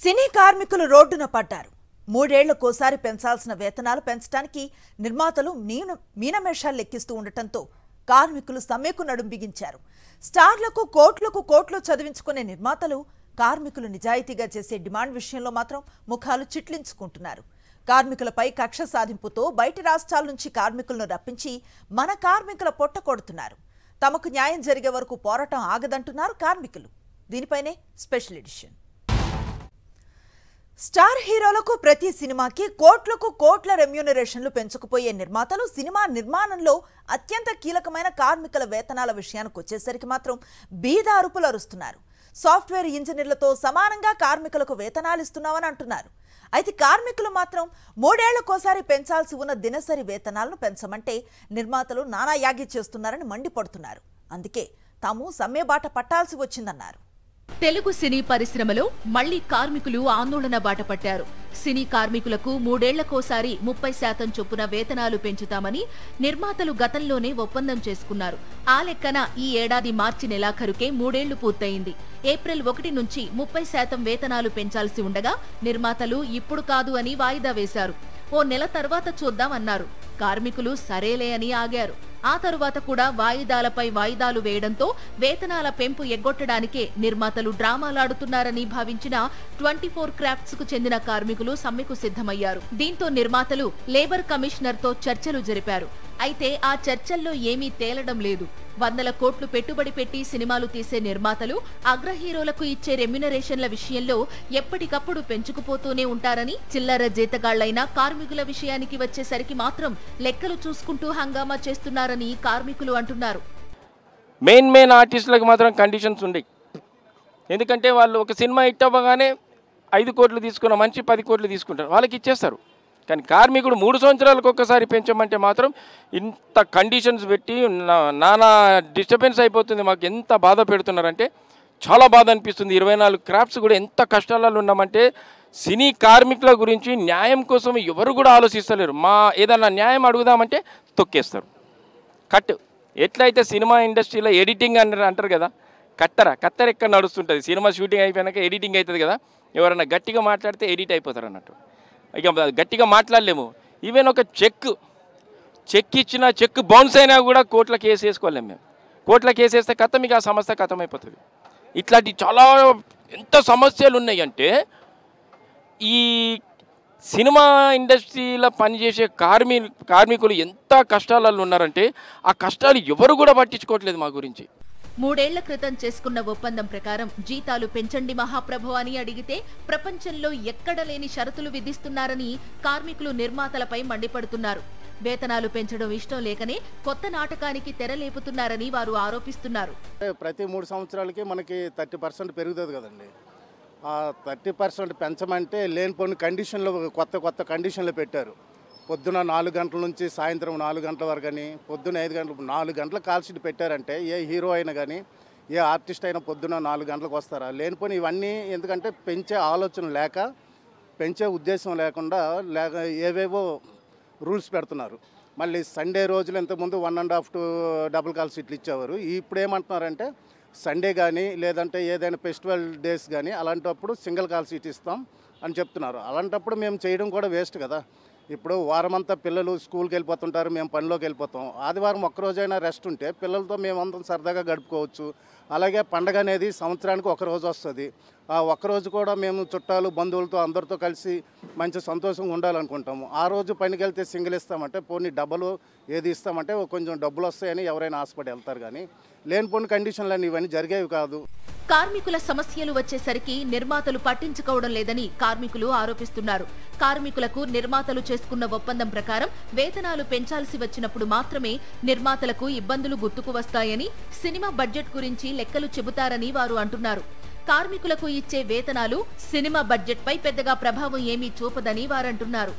సినీ కార్మికులు రోడ్డున పడ్డారు. మూడేళ్లకోసారి పెంచాల్సిన వేతనాలు పెంచడానికి నిర్మాతలు మీనమేషాలు లెక్కిస్తూ ఉండటంతో కార్మికులు సమ్మెకు నడుం బిగించారు. స్టార్లకు కోట్లు చదివించుకునే నిర్మాతలు కార్మికులు నిజాయితీగా చేసే డిమాండ్ విషయంలో మాత్రం ముఖాలు చిట్లించుకుంటున్నారు. కార్మికులపై కక్ష సాధింపుతో బయటి రాష్ట్రాల నుంచి కార్మికులను రప్పించి మన కార్మికుల పొట్ట కొడుతున్నారు. తమకు న్యాయం జరిగే వరకు పోరాటం ఆగదంటున్నారు కార్మికులు. దీనిపైనే స్పెషల్ ఎడిషన్. స్టార్ హీరోలకు ప్రతి సినిమాకి కోట్ల రెమ్యూనరేషన్లు పెంచుకుపోయే నిర్మాతలు సినిమా నిర్మాణంలో అత్యంత కీలకమైన కార్మికుల వేతనాల విషయానికి వచ్చేసరికి మాత్రం బీద అరుపులు అరుస్తున్నారు. సాఫ్ట్వేర్ ఇంజనీర్లతో సమానంగా కార్మికులకు వేతనాలు ఇస్తున్నామని అంటున్నారు. అయితే కార్మికులు మాత్రం మూడేళ్లకోసారి పెంచాల్సి ఉన్న దినసరి వేతనాలను పెంచమంటే నిర్మాతలు నానా యాగి చేస్తున్నారని మండిపడుతున్నారు. అందుకే తాము సమ్మె బాట పట్టాల్సి వచ్చిందన్నారు. తెలుగు సినీ పరిశ్రమలో మళ్లీ కార్మికులు ఆందోళన బాట పట్టారు. సినీ కార్మికులకు మూడేళ్లకోసారి 30% చొప్పున వేతనాలు పెంచుతామని నిర్మాతలు గతంలోనే ఒప్పందం చేసుకున్నారు. ఆ లెక్కన ఈ ఏడాది మార్చి నెలాఖరుకే మూడేళ్లు పూర్తయింది. ఏప్రిల్ 1 నుంచి 30% వేతనాలు పెంచాల్సి ఉండగా నిర్మాతలు ఇప్పుడు కాదు అని వాయిదా వేశారు. ఓ నెల తర్వాత చూద్దామన్నారు. కార్మికులు సరేలే అని ఆగారు. ఆ తరువాత కూడా వాయిదాలపై వాయిదాలు వేయడంతో వేతనాల పెంపు ఎగ్గొట్టడానికే నిర్మాతలు డ్రామాలాడుతున్నారని భావించిన 24 క్రాఫ్ట్స్ కు చెందిన కార్మికులు సమ్మెకు సిద్ధమయ్యారు. దీంతో నిర్మాతలు లేబర్ కమిషనర్ తో చర్చలు జరిపారు. అయితే ఆ చర్చల్లో ఏమీ తేలడం లేదు. 100 కోట్లు పెట్టుబడి పెట్టి సినిమాలు తీసే నిర్మాతలు అగ్ర హీరోలకు ఇచ్చే రెమ్యునరేషన్ల విషయంలో ఎప్పటికప్పుడు పెంచుకుపోతూనే ఉంటారని, చిల్లర జీతగాళ్లైన కార్మికుల విషయానికి వచ్చేసరికి మాత్రం లెక్కలు చూసుకుంటూ హంగామా చేస్తున్నారని కార్మికులు అంటున్నారు. మెయిన్ ఆర్టిస్టులకు మాత్రం కండిషన్స్ ఉన్నాయి. ఎందుకంటే వాళ్ళు ఒక సినిమా హిట్ అవ్వగానే 5 కోట్లు తీసుకున్న మంచి 10 కోట్లు తీసుకుంటారు, వాళ్ళకి ఇచ్చేస్తారు. కానీ కార్మికుడు 3 సంవత్సరాలకు ఒక్కసారి పెంచమంటే మాత్రం ఇంత కండిషన్స్ పెట్టి నానా డిస్టర్బెన్స్ అయిపోతుంది. మాకు ఎంత బాధ పెడుతున్నారంటే చాలా బాధ అనిపిస్తుంది. 24 క్రాఫ్ట్స్ కూడా ఎంత కష్టాలలో ఉన్నామంటే సినీ కార్మికుల గురించి న్యాయం కోసం ఎవరు కూడా ఆలోచిస్తలేరు. ఏదన్నా న్యాయం అడుగుదామంటే తొక్కేస్తారు. కట్ ఎట్లయితే సినిమా ఇండస్ట్రీలో ఎడిటింగ్ అంటారు కదా, కత్తెర ఎక్కడ నడుస్తుంటుంది. సినిమా షూటింగ్ అయిపోయాక ఎడిటింగ్ అవుతుంది కదా, ఎవరన్నా గట్టిగా మాట్లాడితే ఎడిట్ అయిపోతారు అన్నట్టు. ఇక గట్టిగా మాట్లాడలేము. ఈవెన్ ఒక చెక్ ఇచ్చిన చెక్ బౌన్స్ అయినా కూడా కోర్టుల కేసు వేసుకోలేము. మేము కోర్టుల కేసు వేస్తే కథం, ఇక ఆ సమస్య కథం అయిపోతుంది. ఇట్లాంటి చాలా ఎంత సమస్యలు ఉన్నాయంటే ఈ సినిమా ఇండస్ట్రీలో పనిచేసే కార్మికులు ఎంత కష్టాలలో ఉన్నారంటే ఆ కష్టాలు ఎవరు కూడా పట్టించుకోవట్లేదు మా గురించి. 3 ఏళ్ల క్రితం చేసుకున్న ఒప్పందం ప్రకారం జీతాలు పెంచండి మహాప్రభు అని అడిగితే ప్రపంచంలో ఎక్కడ లేని షరతులు విధిస్తున్నారని కార్మికులు నిర్మాతలపై మండిపడుతున్నారు. వేతనాలు పెంచడం ఇష్టం లేకనే కొత్త నాటకానికి తెరలేపుతున్నారని వారు ఆరోపిస్తున్నారు. ప్రతి 3 సంవత్సరాలకి మనకి 30% పెరుగుతుంది కదండి. ఆ 30% పెంచమంటే లేనిపోని కండిషన్లు కొత్త కండిషన్లు పెట్టారు. పొద్దున 4 గంటల నుంచి సాయంత్రం 4 గంటల వరకు అని, పొద్దున 5 గంటలు 4 గంటల కాల్ షీట్ పెట్టారంటే ఏ హీరో అయినా కానీ ఏ ఆర్టిస్ట్ అయినా పొద్దున 4 గంటలకు వస్తారా? లేనిపోని ఇవన్నీ ఎందుకంటే పెంచే ఆలోచన లేక, పెంచే ఉద్దేశం లేకుండా ఏవేవో రూల్స్ పెడుతున్నారు. మళ్ళీ సండే రోజులు ఇంతకుముందు 1.5 to డబుల్ కాల్ షీట్లు ఇచ్చేవారు. ఇప్పుడు ఏమంటున్నారంటే సండే కానీ లేదంటే ఏదైనా ఫెస్టివల్ డేస్ కానీ అలాంటప్పుడు సింగిల్ కాల్ షీట్ ఇస్తాం అని చెప్తున్నారు. అలాంటప్పుడు మేము చేయడం కూడా వేస్ట్ కదా. ఇప్పుడు వారమంతా పిల్లలు స్కూల్కి వెళ్ళిపోతుంటారు, మేము పనిలోకి వెళ్ళిపోతాం. ఆదివారం ఒక్కరోజైనా రెస్ట్ ఉంటే పిల్లలతో మేమంతా సరదాగా గడుపుకోవచ్చు. అలాగే పండగ అనేది సంవత్సరానికి ఒకరోజు వస్తుంది. ఆ ఒక్కరోజు కూడా మేము చుట్టాలు బంధువులతో అందరితో కలిసి మంచి సంతోషంగా ఉండాలనుకుంటాము. ఆ రోజు పనికి వెళ్తే సింగిల్ ఇస్తామంటే పోనీ డబ్బులు ఏది ఇస్తామంటే కొంచెం డబ్బులు వస్తాయని ఎవరైనా ఆశపడి వెళ్తారు. కానీ లేనిపోని కండిషన్లు ఇవన్నీ జరిగేవి కాదు. కార్మికుల సమస్యలు వచ్చేసరికి నిర్మాతలు పట్టించుకోవడం లేదని కార్మికులు ఆరోపిస్తున్నారు. కార్మికులకు నిర్మాతలు చేసుకున్న ఒప్పందం ప్రకారం వేతనాలు పెంచాల్సి వచ్చినప్పుడు మాత్రమే నిర్మాతలకు ఇబ్బందులు గుర్తుకు వస్తాయని, సినిమా బడ్జెట్ గురించి లెక్కలు చెబుతారని వారు అంటున్నారు. కార్మికులకు ఇచ్చే వేతనాలు సినిమా బడ్జెట్ పై పెద్దగా ప్రభావం ఏమీ చూపదని వారంటున్నారు.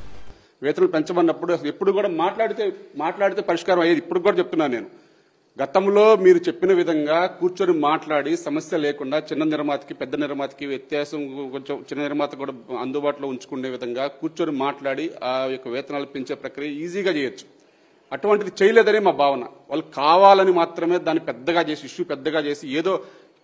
వేతనాలు పెంచమన్నప్పుడు ఎప్పుడు కూడా మాట్లాడితే పరిష్కారం అయ్యేది. ఇప్పుడు కూడా చెప్తున్నాను నేను. గతంలో మీరు చెప్పిన విధంగా కూర్చొని మాట్లాడి సమస్య లేకుండా చిన్న నిర్మాతకి పెద్ద నిర్మాతకి వ్యత్యాసం కొంచెం చిన్న నిర్మాత కూడా అందుబాటులో ఉంచుకునే విధంగా కూర్చొని మాట్లాడి ఆ యొక్క వేతనాలు పెంచే ప్రక్రియ ఈజీగా చేయొచ్చు. అటువంటిది చేయలేదని మా భావన. వాళ్ళు కావాలని మాత్రమే దాన్ని పెద్దగా చేసి ఇష్యూ పెద్దగా చేసి ఏదో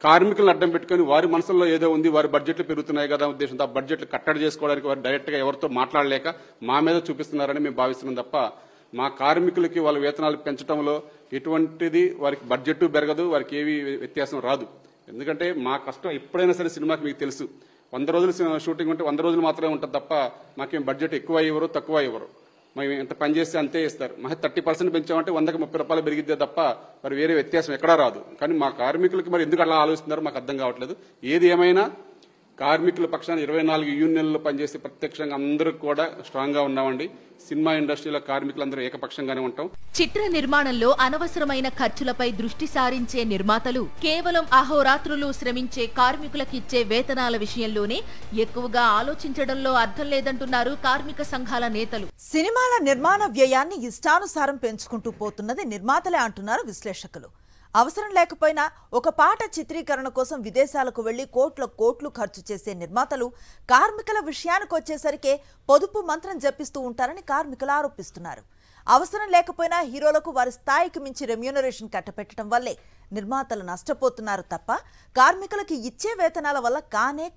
కార్మికులను అడ్డం పెట్టుకుని వారి మనసుల్లో ఏదో ఉంది, వారి బడ్జెట్లు పెరుగుతున్నాయి కదా ఉద్దేశంతో ఆ బడ్జెట్లు కట్టడి చేసుకోవడానికి వారు డైరెక్ట్ గా ఎవరితో మాట్లాడలేక మా మీద చూపిస్తున్నారని మేము భావిస్తున్నాం తప్ప మా కార్మికులకి వాళ్ళ వేతనాలు పెంచడంలో ఎటువంటిది వారికి బడ్జెట్ పెరగదు, వారికి ఏవి వ్యత్యాసం రాదు. ఎందుకంటే మా కష్టం ఎప్పుడైనా సరే సినిమాకి మీకు తెలుసు 100 రోజులు షూటింగ్ ఉంటే 100 రోజులు మాత్రమే ఉంటుంది తప్ప మాకేం బడ్జెట్ ఎక్కువ ఇవ్వరు తక్కువ ఇవ్వరు. మేము ఎంత పని చేస్తే అంతే ఇస్తారు. మా 30% పెంచామంటే 100కి 30 రూపాయలు పెరిగిద్దే తప్ప మరి వేరే వ్యత్యాసం ఎక్కడా రాదు. కానీ మా కార్మికులకి మరి ఎందుకు అలా ఆలోచిస్తున్నారో మాకు అర్థం కావట్లేదు. ఏది ఏమైనా కార్మికుల పక్షాన 24 యూనియన్లు పనిచేసి ప్రత్యక్షంగా అందరూ కూడా స్ట్రాంగ్ గా ఉన్నామండి. సినిమా ఇండస్ట్రీలో కార్మికులందరూ ఏకపక్షంగానే ఉంటాం. చిత్ర నిర్మాణంలో అనవసరమైన ఖర్చులపై దృష్టి సారించే నిర్మాతలు కేవలం అహోరాత్రులు శ్రమించే కార్మికులకిచ్చే వేతనాల విషయంలోనే ఎక్కువగా ఆలోచించడంలో అర్థం లేదంటున్నారు కార్మిక సంఘాల నేతలు. సినిమాల నిర్మాణ వ్యయాన్ని ఇష్టానుసారం పెంచుకుంటూ పోతున్నది నిర్మాతలే అంటున్నారు విశ్లేషకులు. అవసరం లేకపోయినా ఒక పాట చిత్రీకరణ కోసం విదేశాలకు వెళ్లి కోట్లు ఖర్చు చేసే నిర్మాతలు కార్మికుల విషయానికి వచ్చేసరికి పొదుపు మంత్రం జపిస్తూ ఉంటారని కార్మికులు ఆరోపిస్తున్నారు. అవసరం లేకపోయినా హీరోలకు వారి స్థాయికి మించి రెమ్యూనరేషన్ కట్టపెట్టడం వల్లే నిర్మాతలు నష్టపోతున్నారు తప్ప కార్మికులకి ఇచ్చే వేతనాల వల్ల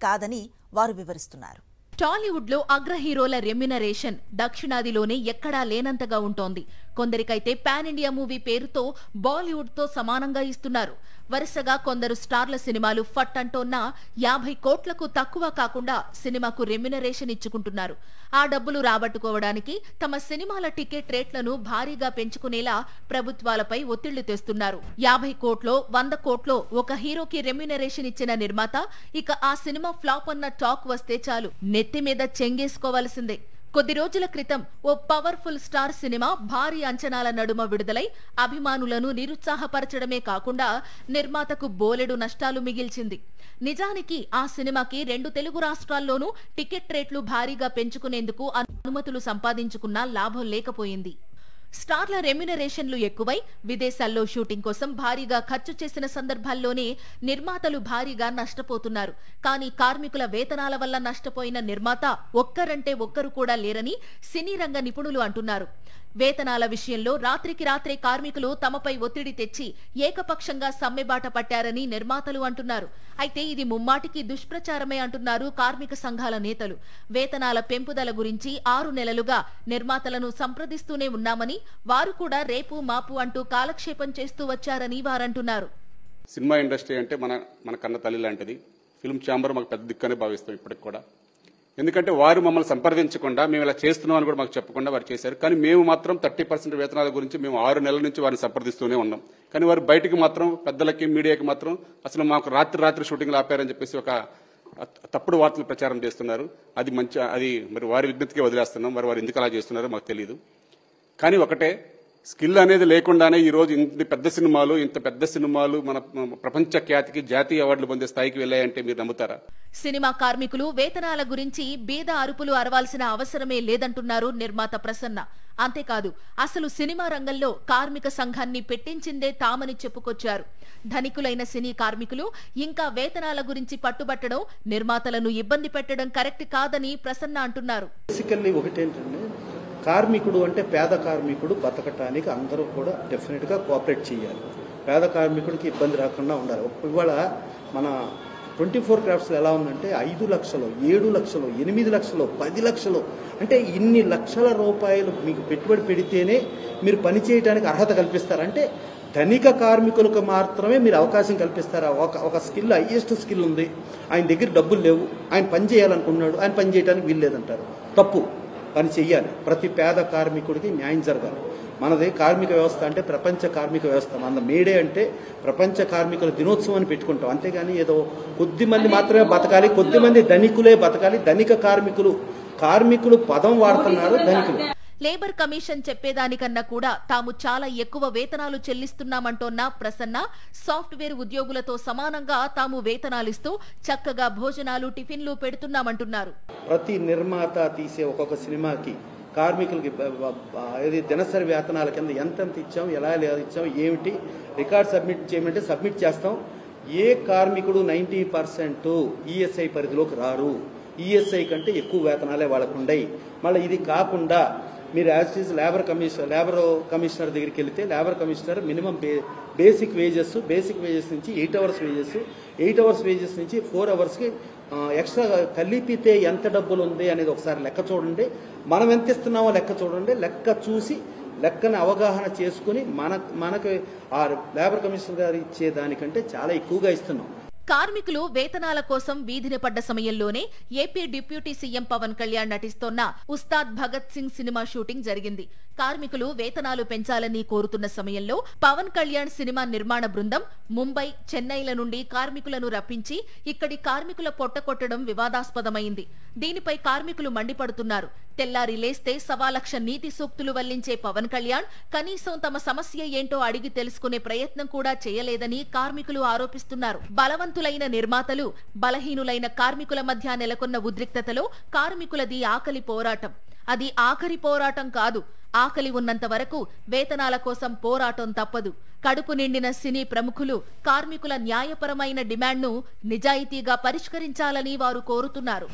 కాదని వారు వివరిస్తున్నారు. టాలీవుడ్ లో అగ్ర హీరోల రెమ్యునరేషన్ దక్షిణాదిలోనే ఎక్కడా లేనంతగా ఉంటోంది. కొందరికైతే పాన్ ఇండియా మూవీ పేరుతో బాలీవుడ్ తో సమానంగా ఇస్తున్నారు. వరుసగా కొందరు స్టార్ల సినిమాలు ఫట్ అంటోన్నా 50 కోట్లకు తక్కువ కాకుండా సినిమాకు రెమ్యునరేషన్ ఇచ్చుకుంటున్నారు. ఆ డబ్బులు రాబట్టుకోవడానికి తమ సినిమాల టికెట్ రేట్లను భారీగా పెంచుకునేలా ప్రభుత్వాలపై ఒత్తిళ్లు తెస్తున్నారు. 50 కోట్లో 100 కోట్లో ఒక హీరోకి రెమ్యునరేషన్ ఇచ్చిన నిర్మాత ఇక ఆ సినిమా ఫ్లాప్ అన్న టాక్ వస్తే చాలు నెత్తి మీద చెంగేసుకోవాల్సిందే. కొద్ది రోజుల క్రితం ఓ పవర్ఫుల్ స్టార్ సినిమా భారీ అంచనాల నడుమ విడుదలై అభిమానులను నిరుత్సాహపరచడమే కాకుండా నిర్మాతకు బోలెడు నష్టాలు మిగిల్చింది. నిజానికి ఆ సినిమాకి 2 తెలుగు రాష్ట్రాల్లోనూ టికెట్ రేట్లు భారీగా పెంచుకునేందుకు అనుమతులు సంపాదించుకున్నా లాభం లేకపోయింది. స్టార్ల రెమ్యునరేషన్లు ఎక్కువై విదేశాల్లో షూటింగ్ కోసం భారీగా ఖర్చు చేసిన సందర్భాల్లోనే నిర్మాతలు భారీగా నష్టపోతున్నారు. కానీ కార్మికుల వేతనాల వల్ల నష్టపోయిన నిర్మాత ఒక్కరంటే ఒక్కరు కూడా లేరని సినీ రంగ నిపుణులు అంటున్నారు. వేతనాల విషయంలో రాత్రికి రాత్రే కార్మికులు తమపై ఒత్తిడి తెచ్చి ఏకపక్షంగా సమ్మెబాట పట్టారని నిర్మాతలు అంటున్నారు. అయితే ఇది ముమ్మాటికి దుష్ప్రచారమే అంటున్నారు కార్మిక సంఘాల నేతలు. వేతనాల పెంపుదల గురించి 6 నెలలుగా నిర్మాతలను సంప్రదిస్తూనే ఉన్నామని, వారు కూడా రేపు మాపు అంటూ కాలక్షేపం చేస్తూ వచ్చారని వారంటున్నారు. సినిమా ఇండస్ట్రీ అంటే మన కన్న తల్లి లాంటిది. ఫిల్మ్ ఛాంబర్ మాకు పెద్ద దిక్కనే భావిస్తాం ఇప్పటికి కూడా. ఎందుకంటే వారు మమ్మల్ని సంప్రదించకుండా మేము ఇలా చేస్తున్నామని కూడా మాకు చెప్పకుండా వారు చేశారు. కానీ మేము మాత్రం 30% వేతనాల గురించి మేము 6 నెలల నుంచి వారిని సంప్రదిస్తూనే ఉన్నాం. కానీ వారు బయటికి మాత్రం పెద్దలకి మీడియాకి మాత్రం అసలు మాకు రాత్రి షూటింగ్లు ఆపారని చెప్పేసి ఒక తప్పుడు వార్తలు ప్రచారం చేస్తున్నారు. అది మరి వారి విజ్ఞతకే వదిలేస్తున్నాం. మరి వారు ఎందుకు అలా చేస్తున్నారో మాకు తెలియదు. కానీ ఒకటే, స్కిల్ అనేది లేకుండానే ఈ రోజు ఇంత పెద్ద సినిమాలు మన ప్రపంచ ఖ్యాతికి జాతీయ అవార్డులు పొందే స్థాయికి వెళ్ళాయంటే మీరు నమ్ముతారా? సినిమా కార్మికులు వేతనాల గురించి బీద అరుపులు అరవాల్సిన అవసరమే లేదంటున్నారు నిర్మాత ప్రసన్న. అంతేకాదు, అసలు సినిమా రంగంలో కార్మిక సంఘాన్ని పెట్టించిందే తామని చెప్పుకొచ్చారు. ధనికులైన సినీ కార్మికులు ఇంకా వేతనాల గురించి పట్టుబట్టడం, నిర్మాతలను ఇబ్బంది పెట్టడం కరెక్ట్ కాదని ప్రసన్న అంటున్నారు. కార్మికుడు అంటే పేద కార్మికుడు బతకటానికి అందరూ కూడా డెఫినెట్గా కోఆపరేట్ చేయాలి. పేద కార్మికుడికి ఇబ్బంది రాకుండా ఉండాలి. ఇవాళ మన 24 క్రాఫ్ట్స్లో ఎలా ఉందంటే 5 లక్షలు, 7 లక్షలు, 8 లక్షలు, 10 లక్షలు, అంటే ఇన్ని లక్షల రూపాయలు మీకు పెట్టుబడి పెడితేనే మీరు పని చేయడానికి అర్హత కల్పిస్తారంటే ధనిక కార్మికులకు మాత్రమే మీరు అవకాశం కల్పిస్తారా? ఒక స్కిల్, హైయెస్ట్ స్కిల్ ఉంది, ఆయన దగ్గర డబ్బులు లేవు, ఆయన పని చేయాలనుకున్నాడు, ఆయన పని చేయడానికి వీల్లేదంటారు. తప్పు. పని చెయ్యాలి. ప్రతి పేద కార్మికుడికి న్యాయం జరగాలి. మనది కార్మిక వ్యవస్థ అంటే ప్రపంచ కార్మిక వ్యవస్థ. మన మేడే అంటే ప్రపంచ కార్మికుల దినోత్సవం అని పెట్టుకుంటాం. అంతేగాని ఏదో కొద్ది మంది మాత్రమే బతకాలి, కొద్ది మంది ధనికులే బతకాలి. ధనిక కార్మికులు పదం వాడుతున్నారు ధనికులు. లేబర్ కమిషన్ చెప్పేదానికన్నా కూడా తాము చాలా ఎక్కువ వేతనాలు చెల్లిస్తున్నామంటోన్న ప్రసన్న, సాఫ్ట్వేర్ ఉద్యోగులతో సమానంగా తాము వేతనాలిస్తూ చక్కగా భోజనాలు, టిఫిన్లు పెడుతున్నామంటున్నారు. ప్రతి నిర్మాత తీసే ఒక్కొక్క సినిమాకి కార్మికులకి దినసరి వేతనాల కింద ఎంత ఇచ్చాం, ఎలా ఇచ్చాం, ఏమిటి రికార్డ్ సబ్మిట్ చేయమంటే సబ్మిట్ చేస్తాం. ఏ కార్మికుడు 90% ఈఎస్ఐ పరిధిలోకి రారు. ఈఎస్ఐ కంటే ఎక్కువ వేతనాలే వాళ్ళకు ఉండయి. మళ్ళీ ఇది కాకుండా మీరు యాజ్ ఈజ్ లేబర్ కమిషనర్ దగ్గరికి వెళితే labour commissioner minimum basic wages నుంచి 8 అవర్స్ వేజెస్, 8 అవర్స్ వేజెస్ నుంచి 4 అవర్స్కి ఎక్స్ట్రా కలిపితే ఎంత డబ్బులు ఉంది అనేది ఒకసారి లెక్క చూడండి. మనం ఎంత ఇస్తున్నామో లెక్క చూడండి. లెక్క చూసి లెక్కను అవగాహన చేసుకుని మనకు ఆ లేబర్ కమిషనర్ గారు ఇచ్చే దానికంటే చాలా ఎక్కువగా ఇస్తున్నాం. కార్మికులు వేతనాల కోసం వీధిన పడ్డ సమయంలోనే AP deputy CM Pawan Kalyan నటిస్తోన్న ఉస్తాద్ భగత్ సింగ్ సినిమా షూటింగ్ జరిగింది. కార్మికులు వేతనాలు పెంచాలని కోరుతున్న సమయంలో పవన్ కళ్యాణ్ సినిమా నిర్మాణ బృందం ముంబై, చెన్నైల నుండి కార్మికులను రప్పించి ఇక్కడి కార్మికుల పొట్టకొట్టడం వివాదాస్పదమైంది. దీనిపై కార్మికులు మండిపడుతున్నారు. తెల్లారి లేస్తే 1,00,000 నీతి సూక్తులు వల్లించే పవన్ కళ్యాణ్ కనీసం తమ సమస్య ఏంటో అడిగి తెలుసుకునే ప్రయత్నం కూడా చేయలేదని కార్మికులు ఆరోపిస్తున్నారు. బలవంతులైన నిర్మాతలు, బలహీనులైన కార్మికుల మధ్య నెలకొన్న ఉద్రిక్తతలో కార్మికులది ఆకలి పోరాటం. అది ఆఖరి పోరాటం కాదు. ఆకలి ఉన్నంత వరకు వేతనాల కోసం పోరాటం తప్పదు. కడుపు నిండిన సినీ ప్రముఖులు కార్మికుల న్యాయపరమైన డిమాండ్ను నిజాయితీగా పరిష్కరించాలని వారు కోరుతున్నారు.